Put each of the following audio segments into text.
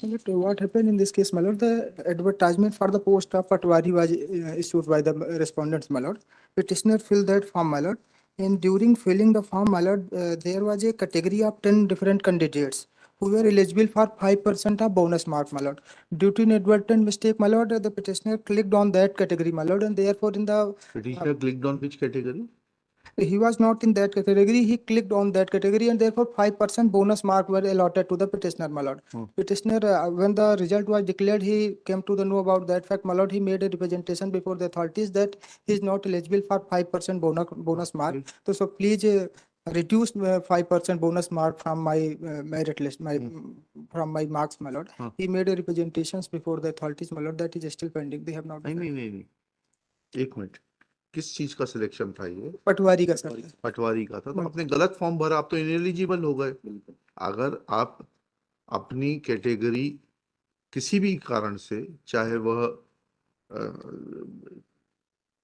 But what happened in this case, my lord? The advertisement for the post of Patwari was issued by the respondents, my lord. Petitioner filled that form, my lord. And during filling the form, my lord, there was a category of 10 different candidates who were eligible for 5% of bonus mark, my lord. Due to inadvertent mistake, my lord, the petitioner clicked on that category, my lord, and therefore in the Petitioner clicked on which category? he was not in that category. He clicked on that category, and therefore 5% bonus mark were allotted to the petitioner, my lord. Petitioner, when the result was declared, he came to the know about that fact, my lord. He made a representation before the authorities that he is not eligible for 5% bonus mark. So please reduce 5% bonus mark from my merit list, from my marks, my lord. He made a representations before the authorities, my lord. That is still pending. They have not. नहीं, एक minute, किस चीज का selection था ये? पटवारी का sir. पटवारी का था, तो आपने गलत फॉर्म भरा, आप तो इनएलिजिबल हो गए। अगर आप अपनी कैटेगरी किसी भी कारण से, चाहे वह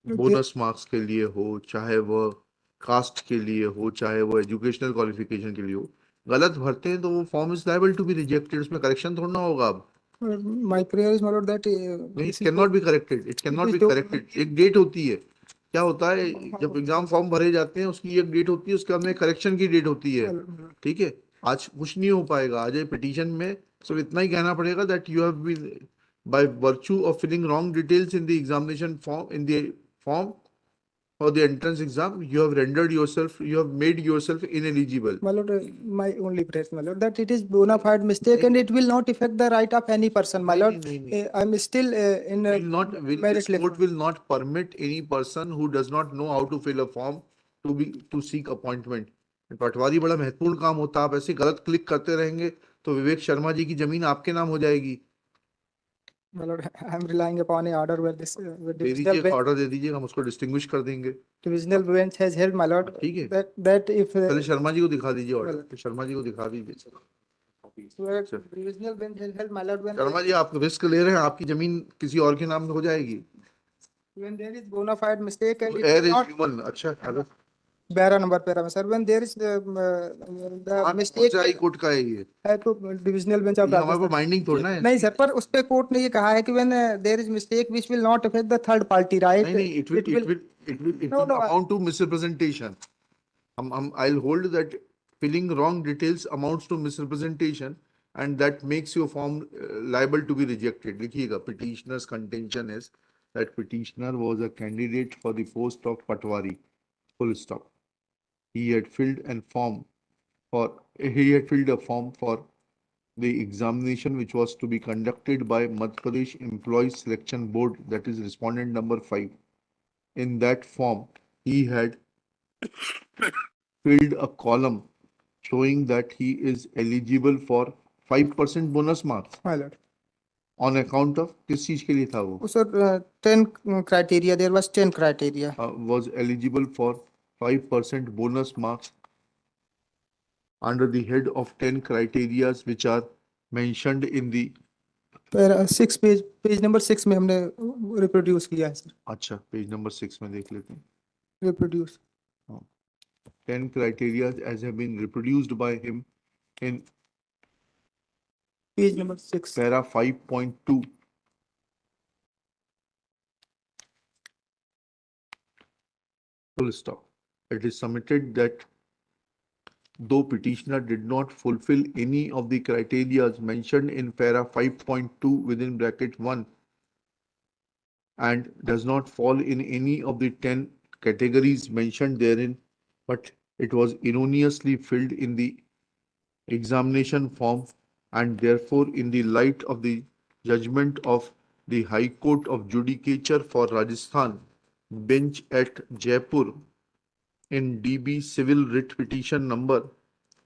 बोनस मार्क्स के लिए हो, चाहे वह कास्ट के लिए हो, चाहे वो एजुकेशनल क्वालिफिकेशन के लिए हो, गलत भरते हैं तो वो form is liable to be rejected. उसमें करेक्शन थोड़ा ना होगा। अब My prayer is, my lord, that it can not be corrected, it can not be corrected. एक डेट होती है, क्या होता है जब एग्जाम फॉर्म भरे जाते हैं, उसकी एक डेट होती है, उसके बाद में करेक्शन की डेट होती है। ठीक है, आज कुछ नहीं हो पाएगा। आज पिटीशन में सिर्फ इतना ही कहना पड़ेगा that you have been by virtue of filling wrong details in the examination form, in the form for the entrance exam, you have rendered yourself, you have made yourself ineligible. My lord, my only prayer, my lord, that it is bona fide mistake and it will not affect the right of any person, my lord. I'm still in This court will not permit any person who does not know how to fill a form to seek appointment. पटवारी बड़ा महत्वपूर्ण काम होता है। आप ऐसे गलत click करते रहेंगे तो विवेक शर्मा जी की जमीन आपके नाम हो जाएगी। My lord, I am relying upon an order where this order दे दीजिए, हम उसको डिस्टिंग्विश कर देंगे। divisional bench has held, my lord, ठीक है, that if पहले शर्मा जी को दिखा दीजिए ऑर्डर, शर्मा जी को दिखा दीजिए। divisional bench has held, my lord, when Sharma ji आप रिस्क ले रहे हैं, आपकी जमीन किसी और के नाम हो जाएगी। when there is bona fide mistake and it air is is not human. अच्छा, हेलो, 12 नंबर पे रहा sir, when there is the mistake high court का है ये, है तो डिविजनल बेंच ऑफ हमारे पास बाइंडिंग थोड़ा है। नहीं सर, पर उस पे कोर्ट ने ये कहा है कि when there is mistake which will not affect the third party right. नहीं, it will amount to misrepresentation. हम I will hold that filling wrong details amounts to misrepresentation and that makes your form liable to be rejected. लिखिएगा, petitioner's contention is that petitioner was a candidate for the post of Patwari, full stop. He had filled a form for the examination which was to be conducted by Madhya Pradesh Employees Selection Board, that is respondent number 5. In that form, he had filled a column showing that he is eligible for 5% bonus marks my lord on account of किस चीज के लिए था वो? sir 10 criteria, there was 10 criteria, was eligible for 5% bonus marks under the head of 10 criteria which are mentioned in the 6 page number 6 में हमने reproduce किया है सर। अच्छा, पेज नंबर 6 में देख लेते हैं। Reproduce 10 criteria as have been reproduced by him in page number 6 para 5.2. Full stop. It is submitted that though petitioner did not fulfill any of the criteria mentioned in para 5.2 within bracket 1 and does not fall in any of the 10 categories mentioned therein, but it was erroneously filled in the examination form and therefore in the light of the judgment of the High Court of Judicature for Rajasthan bench at Jaipur in DB Civil Writ Petition number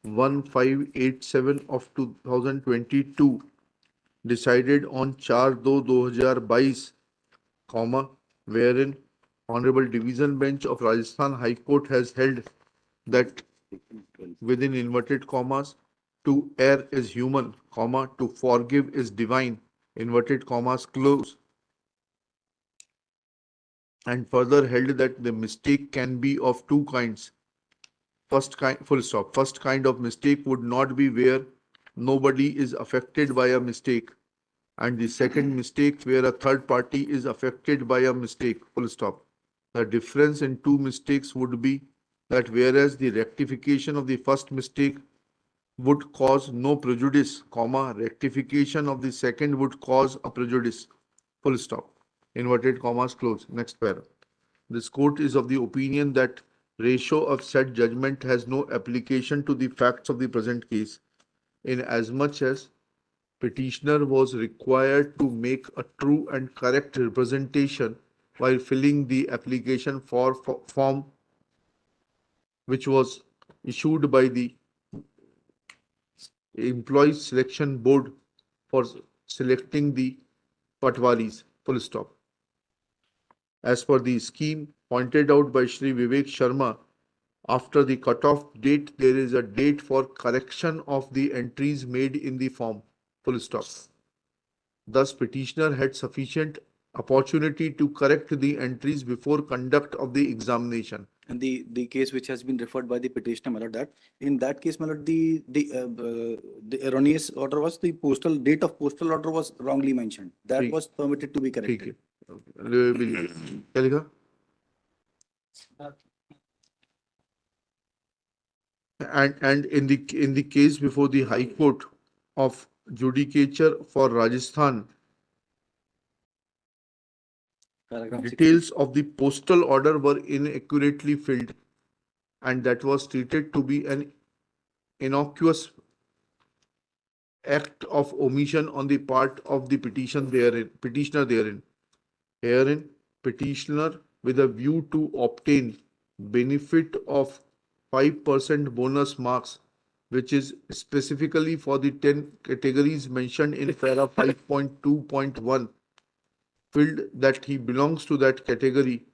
1587 of 2022 decided on 4/2/2022, wherein Honorable Division Bench of Rajasthan High Court has held that within inverted commas, to err is human, to forgive is divine, inverted commas close, and further held that the mistake can be of two kinds. First kind, full stop. First kind of mistake would not be where nobody is affected by a mistake, and the second mistake where a third party is affected by a mistake, full stop. The difference in two mistakes would be that whereas the rectification of the first mistake would cause no prejudice, comma, rectification of the second would cause a prejudice, full stop. Inverted commas close. Next para. This court is of the opinion that ratio of said judgment has no application to the facts of the present case, in as much as petitioner was required to make a true and correct representation while filling the application for form which was issued by the Employees Selection Board for selecting the patwaris, full stop. As per the scheme pointed out by Shri Vivek Sharma, after the cutoff date, there is a date for correction of the entries made in the form, full stop. Thus, petitioner had sufficient opportunity to correct the entries before conduct of the examination. And the case which has been referred by the petitioner, my lord, that in that case, my lord, the erroneous order was the postal date of postal order was wrongly mentioned. That ठीक. was permitted to be ठीक corrected. है क्या लिखा and in the case before the High Court of Judicature for Rajasthan, Paragraph 60. details of the postal order were inaccurately filled, and that was treated to be an innocuous act of omission on the part of the petitioner therein. Herein, petitioner, with a view to obtain benefit of 5% bonus marks, which is specifically for the 10 categories mentioned in para 5.2.1, filled that he belongs to that category,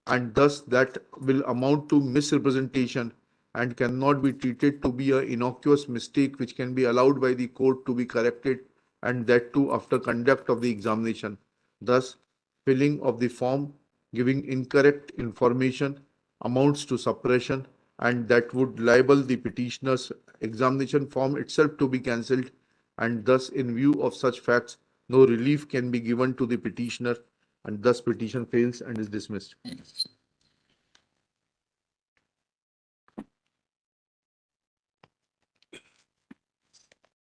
and thus that will amount to misrepresentation and cannot be treated to be an innocuous mistake which can be allowed by the court to be corrected, and that too after conduct of the examination. Thus, filling of the form giving incorrect information amounts to suppression, and that would liable the petitioner's examination form itself to be cancelled, and thus in view of such facts no relief can be given to the petitioner, and thus petition fails and is dismissed.